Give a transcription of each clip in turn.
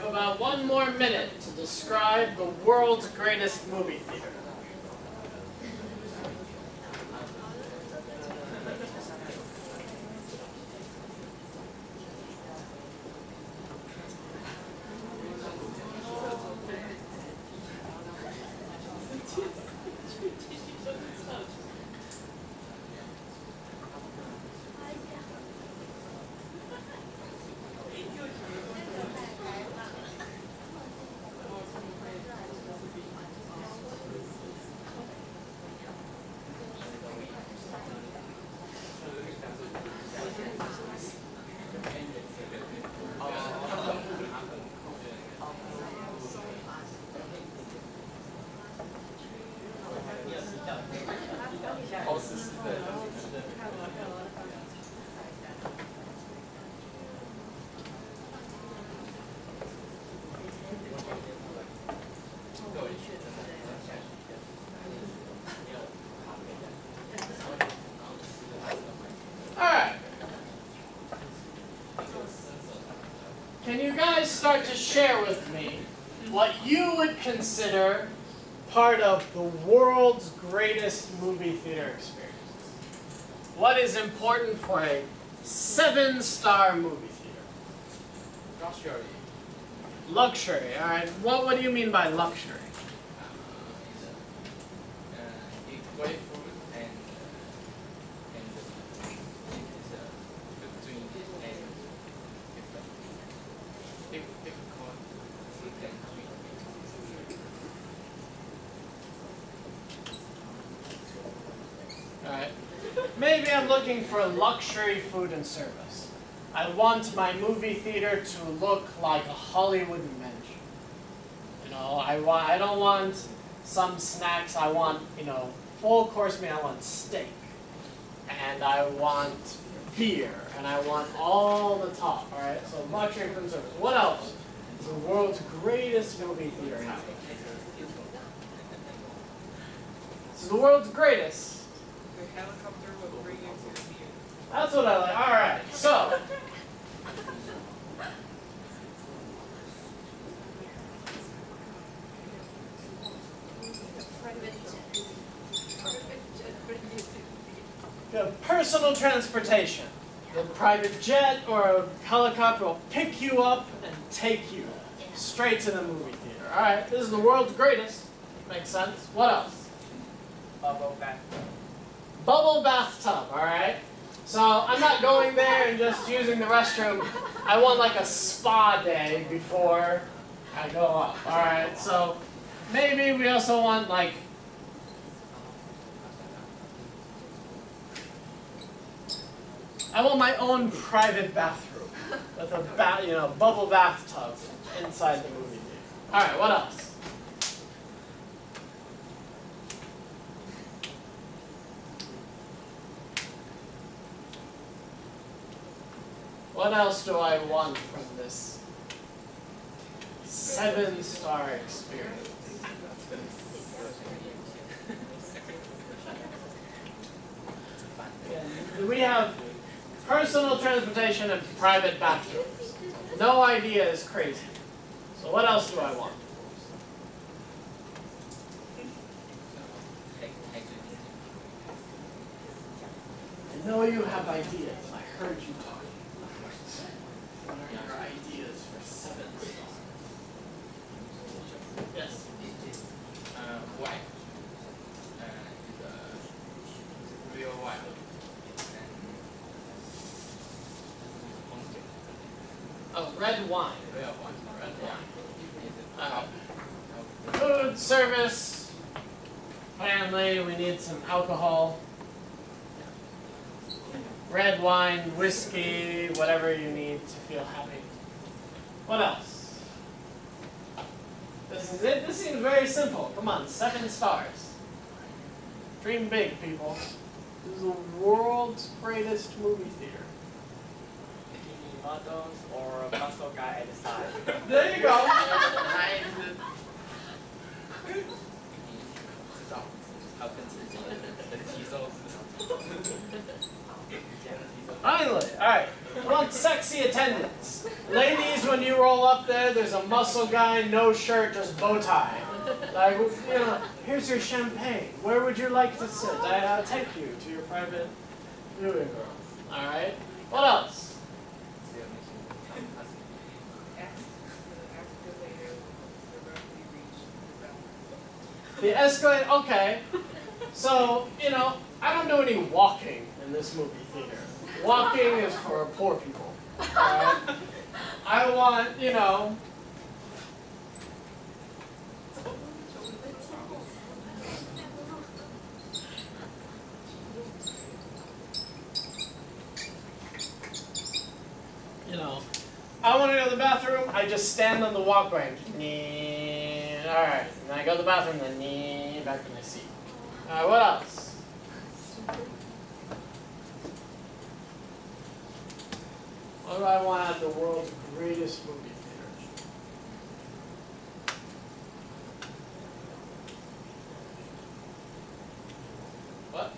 have about 1 more minute to describe the world's greatest movie theater. Can you guys start to share with me what you would consider part of the world's greatest movie theater experience? What is important for a 7-star movie theater? Luxury. Luxury, all right. What do you mean by luxury? Great food and good drink and difficult food and drink. All right. Maybe I'm looking for luxury food and service. I want my movie theater to look like a Hollywood mansion. You know, I don't want some snacks. I want, full course meal. I want steak, and I want beer, and I want all the top. All right. So luxury food and service. What else does the world's greatest movie theater have? This is the world's greatest. The helicopter will bring you to the theater. That's what I like. All right. So. The personal transportation. The private jet or a helicopter will pick you up and take you straight to the movie theater. All right, this is the world's greatest. Makes sense. What else? Bubble bath. Bubble bathtub, all right? So I'm not going there and just using the restroom. I want like a spa day before I go up, all right? So maybe we also want like I want my own private bathroom with a bubble bathtub inside the movie theater. All right, what else? What else do I want from this 7-star experience? We have personal transportation and private bathrooms. No idea is crazy. So what else do I want? I know you have ideas. I heard you talking. What are your ideas for 7 stars? Yes? White. Real white. Oh, red wine. Real white. Red wine. Food, service, family, we need some alcohol. Red wine, whiskey, whatever you need to feel happy. What else? This is it. This seems very simple. Come on, 7 stars. Dream big, people. This is the world's greatest movie theater. Models or a muscle guy at the side. There you go. Finally, all right. I want sexy attendants. Ladies, when you roll up there, there's a muscle guy, no shirt, just bow tie. Like, you know, here's your champagne. Where would you like to sit? I'll take you to your private viewing room. All right. What else? The escalator. Okay. So, you know, I don't do any walking in this movie theater. Walking is for poor people. All right? I want, you know. I want to go to the bathroom, I just stand on the walkway. Alright, and then I go to the bathroom, then back to my seat. Alright, what else? What do I want at the world's greatest movie theater? What?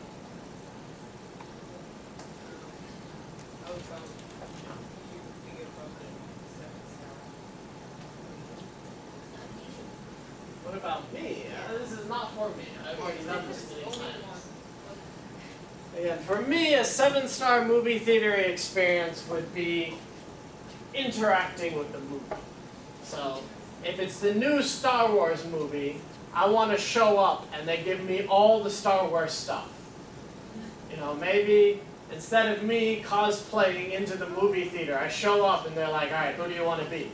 What about me? This is not for me. I've already done this many times. Again, for me, a 7-star movie theater experience would be interacting with the movie. So, if it's the new Star Wars movie, I want to show up and they give me all the Star Wars stuff. You know, maybe instead of me cosplaying into the movie theater, I show up and they're like, all right, who do you want to be?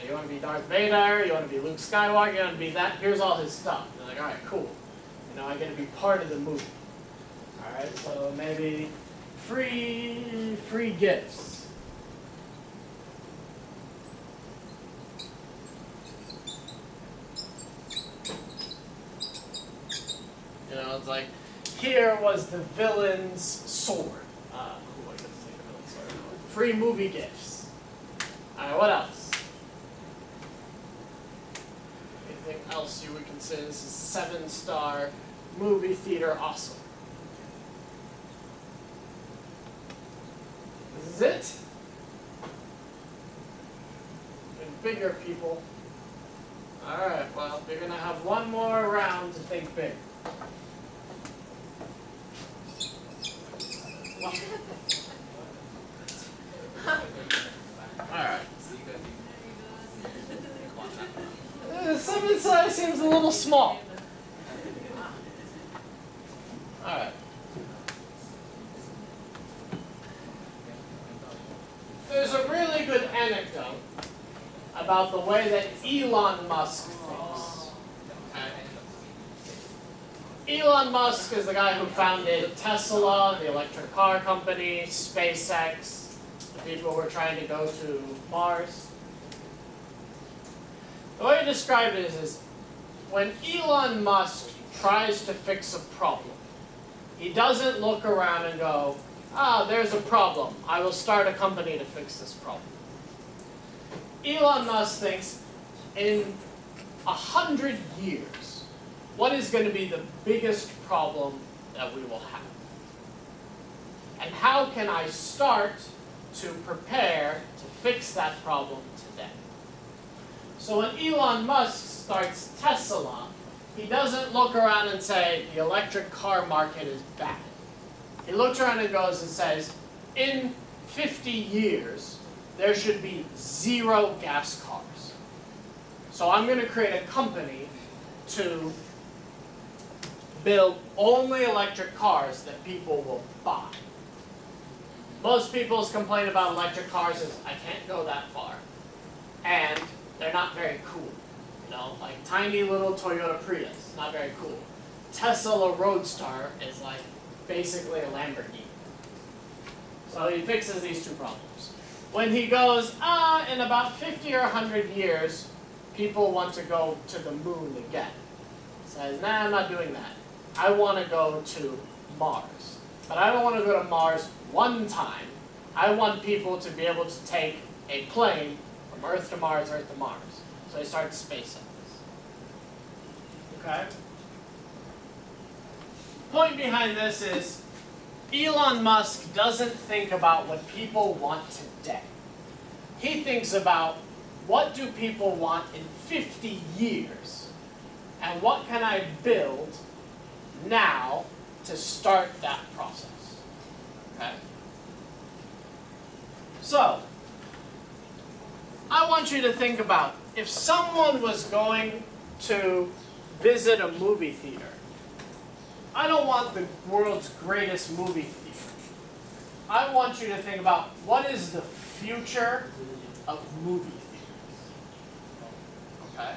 You want to be Darth Vader, you want to be Luke Skywalker, you want to be that, here's all his stuff. They're like, alright, cool. You know, I get to be part of the movie. Alright, so maybe free gifts. You know, it's like, here was the villain's sword. I guess it's like the villain's sword. Free movie gifts. Alright, what else? Anything else you would consider this is 7-star movie theater awesome? This is it? And bigger people. Alright, well, you're going to have one more round to think big. Alright. The 7 size seems a little small. Alright. There's a really good anecdote about the way that Elon Musk thinks. Okay. Elon Musk is the guy who founded Tesla, the electric car company, SpaceX, the people who are trying to go to Mars. The way I describe it is when Elon Musk tries to fix a problem, he doesn't look around and go, there's a problem. I will start a company to fix this problem. Elon Musk thinks, in 100 years, what is going to be the biggest problem that we will have? And how can I start to prepare to fix that problem today? So when Elon Musk starts Tesla, he doesn't look around and say, the electric car market is bad. He looks around and goes and says, in 50 years, there should be 0 gas cars. So I'm going to create a company to build only electric cars that people will buy. Most people's complaint about electric cars is, I can't go that far. And they're not very cool. You know, like tiny little Toyota Prius, not very cool. Tesla Roadster is like basically a Lamborghini. So he fixes these 2 problems. When he goes, in about 50 or 100 years, people want to go to the moon again. He says, nah, I'm not doing that. I want to go to Mars. But I don't want to go to Mars one time. I want people to be able to take a plane from Earth to Mars, Earth to Mars. So he starts SpaceX. Okay? Point behind this is, Elon Musk doesn't think about what people want today. He thinks about what do people want in 50 years, and what can I build now to start that process. Okay? So, I want you to think about if someone was going to visit a movie theater. I don't want the world's greatest movie theater. I want you to think about what is the future of movie theaters. Okay?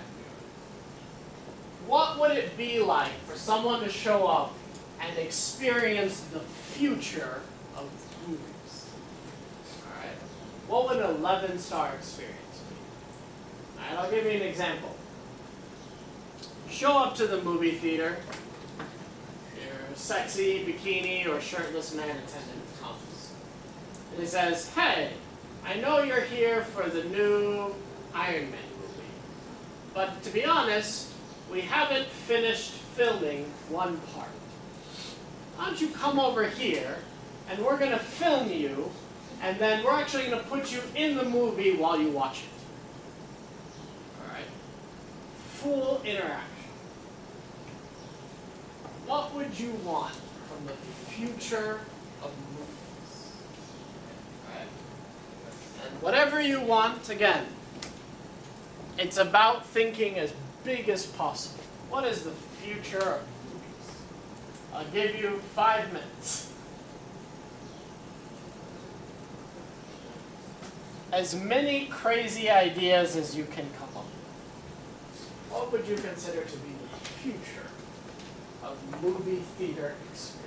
What would it be like for someone to show up and experience the future of movies? Alright? What would an 11-star experience be? Alright, I'll give you an example. Show up to the movie theater. You're a sexy bikini or shirtless man attendant comes. And he says, "Hey, I know you're here for the new Iron Man movie. But to be honest, we haven't finished filming one part. Why don't you come over here, and we're going to film you, and then we're actually going to put you in the movie while you watch it." Alright? Full interaction. What would you want from the future of movies? Alright? And whatever you want, again, it's about thinking as big as possible. What is the future of movies? I'll give you 5 minutes. As many crazy ideas as you can come up with. What would you consider to be the future of movie theater experiences?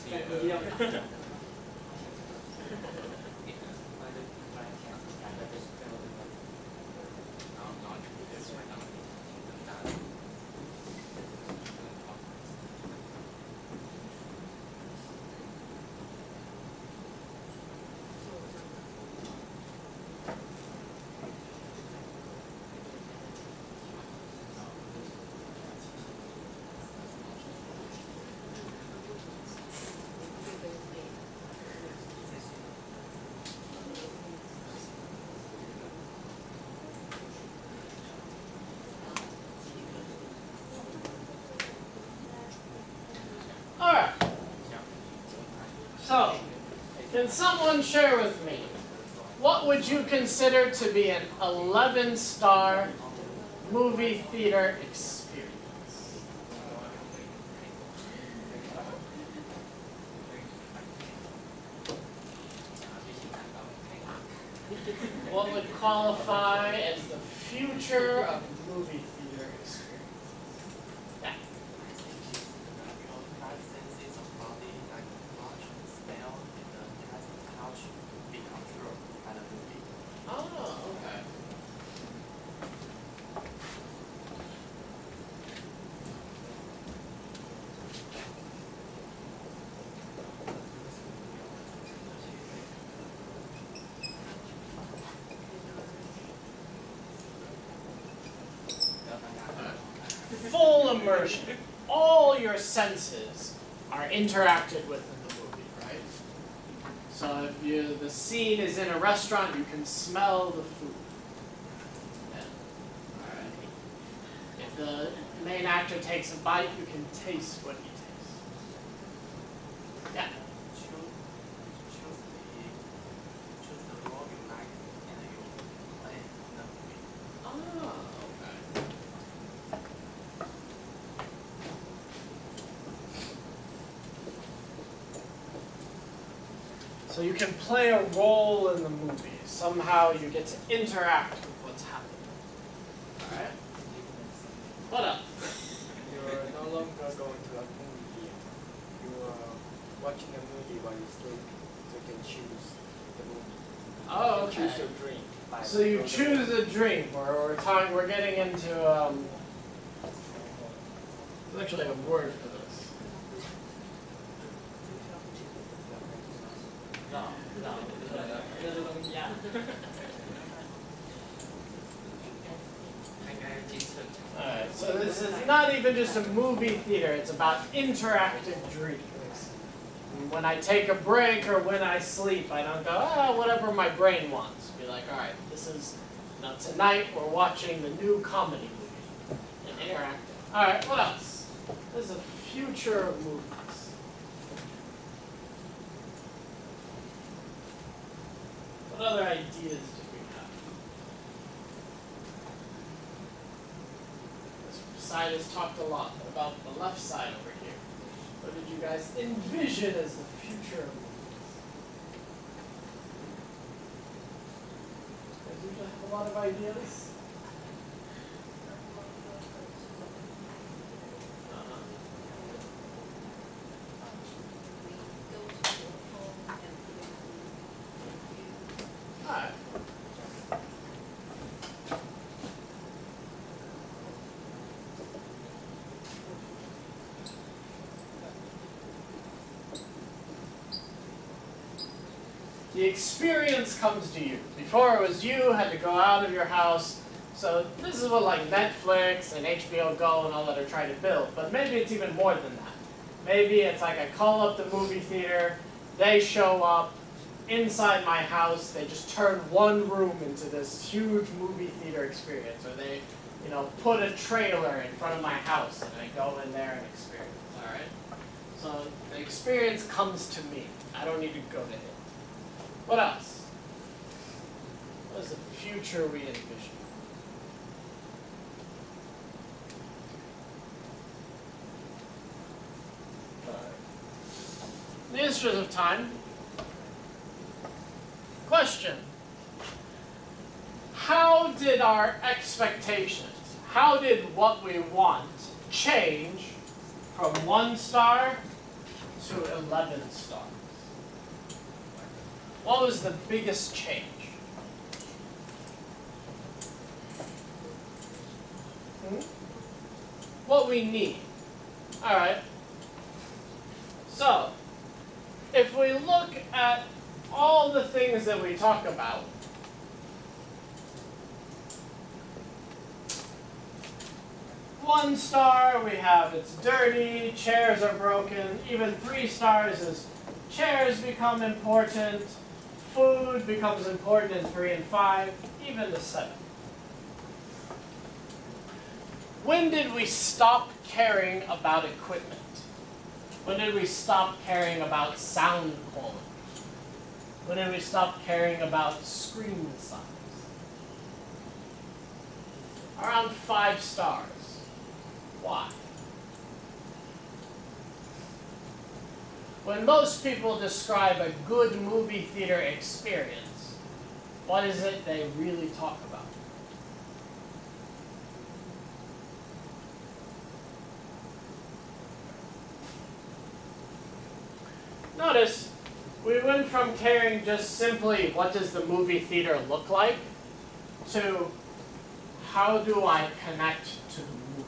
Cái với nói chia sẻ. All right. So, can someone share with me, what would you consider to be an 11-star movie theater experience? What would qualify as the future of movie theater experience? Yeah. Oh, okay. Full immersion. All your senses are interacted with in the movie, right? So if the scene is in a restaurant, you can smell the food. Yeah. All right. If the main actor takes a bite, you can taste what he tastes. Yeah. Oh, okay. So you can play a role in the movie. Somehow you get to interact with what's happening. All right. What else? You're no longer going to a movie theater. You are watching a movie while you sleep, so you can choose the movie. Oh, You choose okay. your drink. Like So you go to choose a drink, or we're getting into there's actually a word for this. No, no. 这是东西啊。Alright, so this is not even just a movie theater, it's about interactive dreams. When I take a break or when I sleep, I don't go, whatever my brain wants. Be like, alright, this is, tonight we're watching the new comedy movie. And interactive. Alright, what else? This is the future of movies. What other ideas do we have? This side has talked a lot about the left side over here. What did you guys envision as the future of movies? You guys usually have a lot of ideas? Alright. The experience comes to you. Before it was you had to go out of your house. So this is what like Netflix and HBO Go and all that are trying to build. But maybe it's even more than that. Maybe it's like I call up the movie theater, they show up inside my house, they just turn one room into this huge movie theater experience. Or they, put a trailer in front of my house and I go in there and experience. Alright? So the experience comes to me. I don't need to go to it. What else? What is the future we envision? In the interest of time, question. How did our expectations, how did what we want change from 1 star to 11 stars. What was the biggest change? What we need. All right. So, if we look at all the things that we talk about, one star, we have it's dirty, chairs are broken. Even 3 stars is chairs become important, food becomes important in 3 and 5, even to 7. When did we stop caring about equipment? When did we stop caring about sound quality? When did we stop caring about screen size? Around 5 stars. Why? When most people describe a good movie theater experience, what is it they really talk about? Notice, we went from caring just simply what does the movie theater look like to how do I connect to the movie.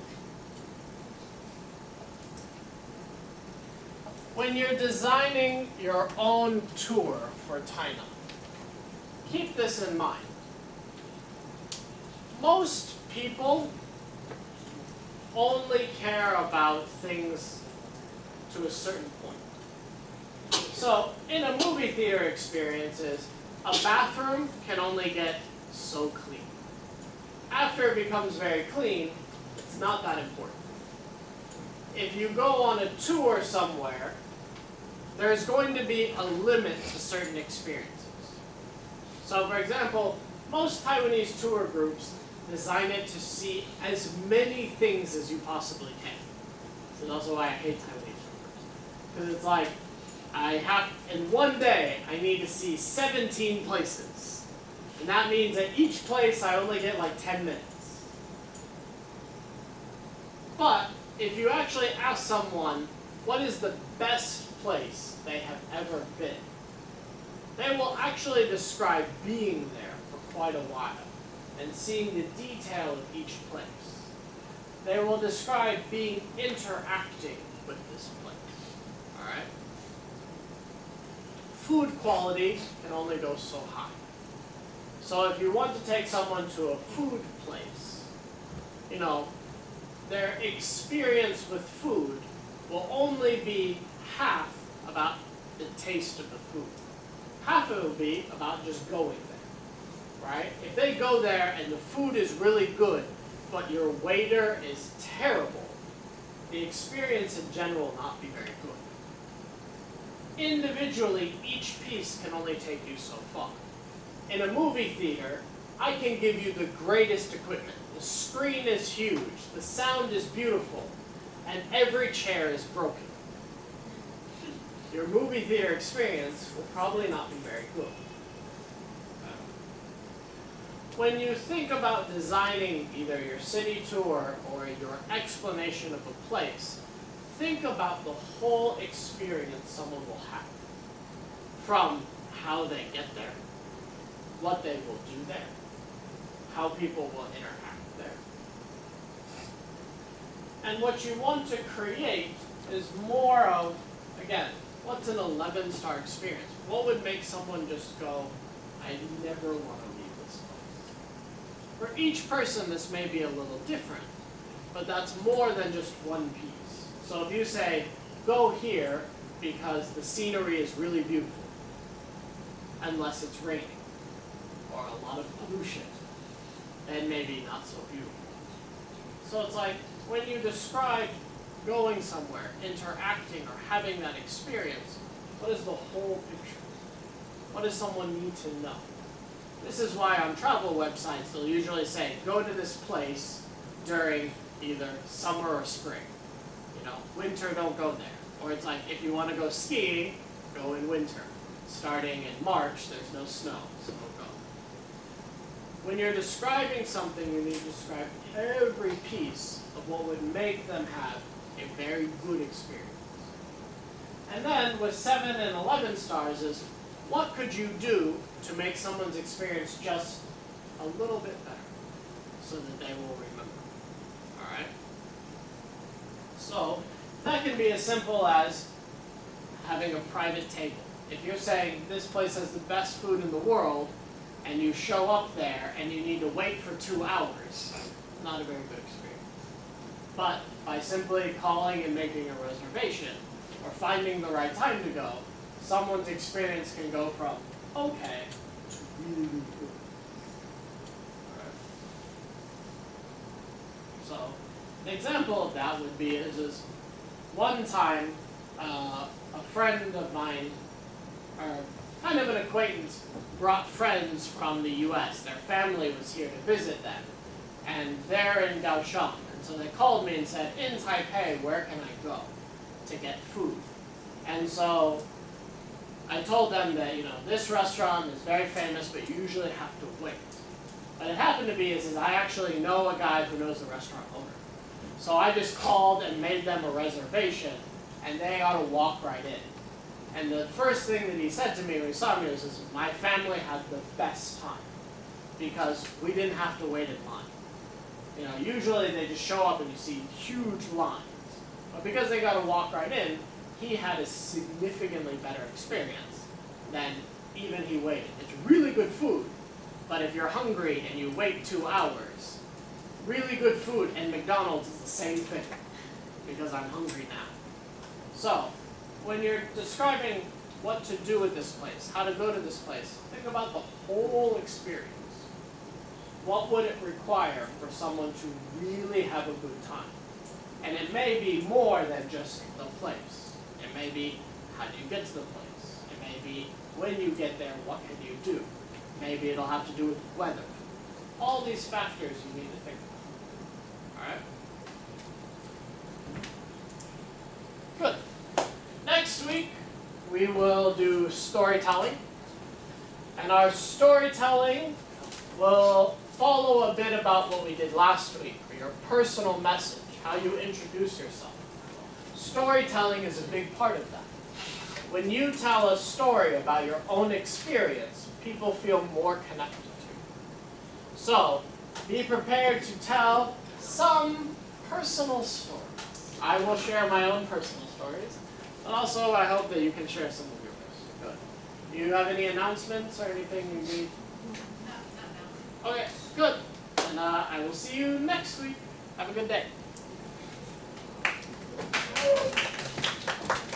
When you're designing your own tour for China, keep this in mind. Most people only care about things to a certain point. So, in a movie theater experiences, a bathroom can only get so clean. After it becomes very clean, it's not that important. If you go on a tour somewhere, there's going to be a limit to certain experiences. So, for example, most Taiwanese tour groups design it to see as many things as you possibly can. So that's also why I hate Taiwanese tour groups. Because it's like, in one day, I need to see 17 places. And that means at each place, I only get like 10 minutes. But if you actually ask someone, what is the best place they have ever been? They will actually describe being there for quite a while and seeing the detail of each place. They will describe interacting with this place. All right? Food quality can only go so high. So if you want to take someone to a food place, their experience with food will only be half about the taste of the food. Half of it will be about just going there, right? If they go there and the food is really good, but your waiter is terrible, the experience in general will not be very good. Individually, each piece can only take you so far. In a movie theater, I can give you the greatest equipment. The screen is huge, the sound is beautiful, and every chair is broken. Your movie theater experience will probably not be very good. When you think about designing either your city tour or your explanation of a place, think about the whole experience someone will have. From how they get there, what they will do there, how people will interact there. And what you want to create is more of, again, what's an 11-star experience? What would make someone just go, I never want to leave this place? For each person, this may be a little different, but that's more than just one piece. So if you say, go here because the scenery is really beautiful, unless it's raining, or a lot of pollution, then maybe not so beautiful. So it's like, when you describe going somewhere, interacting, or having that experience, what is the whole picture? What does someone need to know? This is why on travel websites, they'll usually say, go to this place during either summer or spring. Winter, don't go there. Or it's like, if you want to go skiing, go in winter. Starting in March, there's no snow, so don't go. When you're describing something, you need to describe every piece of what would make them have a very good experience. And then with 7 and 11 stars is, what could you do to make someone's experience just a little bit better so that they will remember? All right? So that can be as simple as having a private table. If you're saying this place has the best food in the world, and you show up there and you need to wait for 2 hours, not a very good experience. But by simply calling and making a reservation, or finding the right time to go, someone's experience can go from okay to really, really good. Alright. So, an example of that would be is one time a friend of mine, or kind of an acquaintance, brought friends from the US. Their family was here to visit them, and they're in Kaohsiung. And so they called me and said, in Taipei, where can I go to get food? And so I told them that, this restaurant is very famous, but you usually have to wait. But it happened to be is I actually know a guy who knows the restaurant owner. So I just called and made them a reservation, and they ought to walk right in. And the first thing that he said to me when he saw me was, my family had the best time because we didn't have to wait in line. Usually they just show up and you see huge lines. But because they got to walk right in, he had a significantly better experience than even he waited. It's really good food, but if you're hungry and you wait 2 hours, really good food and McDonald's is the same thing because I'm hungry now. So, when you're describing what to do at this place, how to go to this place, think about the whole experience. What would it require for someone to really have a good time? And it may be more than just the place. It may be, how do you get to the place? It may be, when you get there, what can you do? Maybe it'll have to do with weather. All these factors you need to think about. All right? Good. Next week, we will do storytelling. And our storytelling will follow a bit about what we did last week, for your personal message, how you introduce yourself. Storytelling is a big part of that. When you tell a story about your own experience, people feel more connected to you. So, be prepared to tell some personal stories. I will share my own personal stories. And also, I hope that you can share some of yours. Good. Do you have any announcements or anything you need? No. Okay, good. And I will see you next week. Have a good day.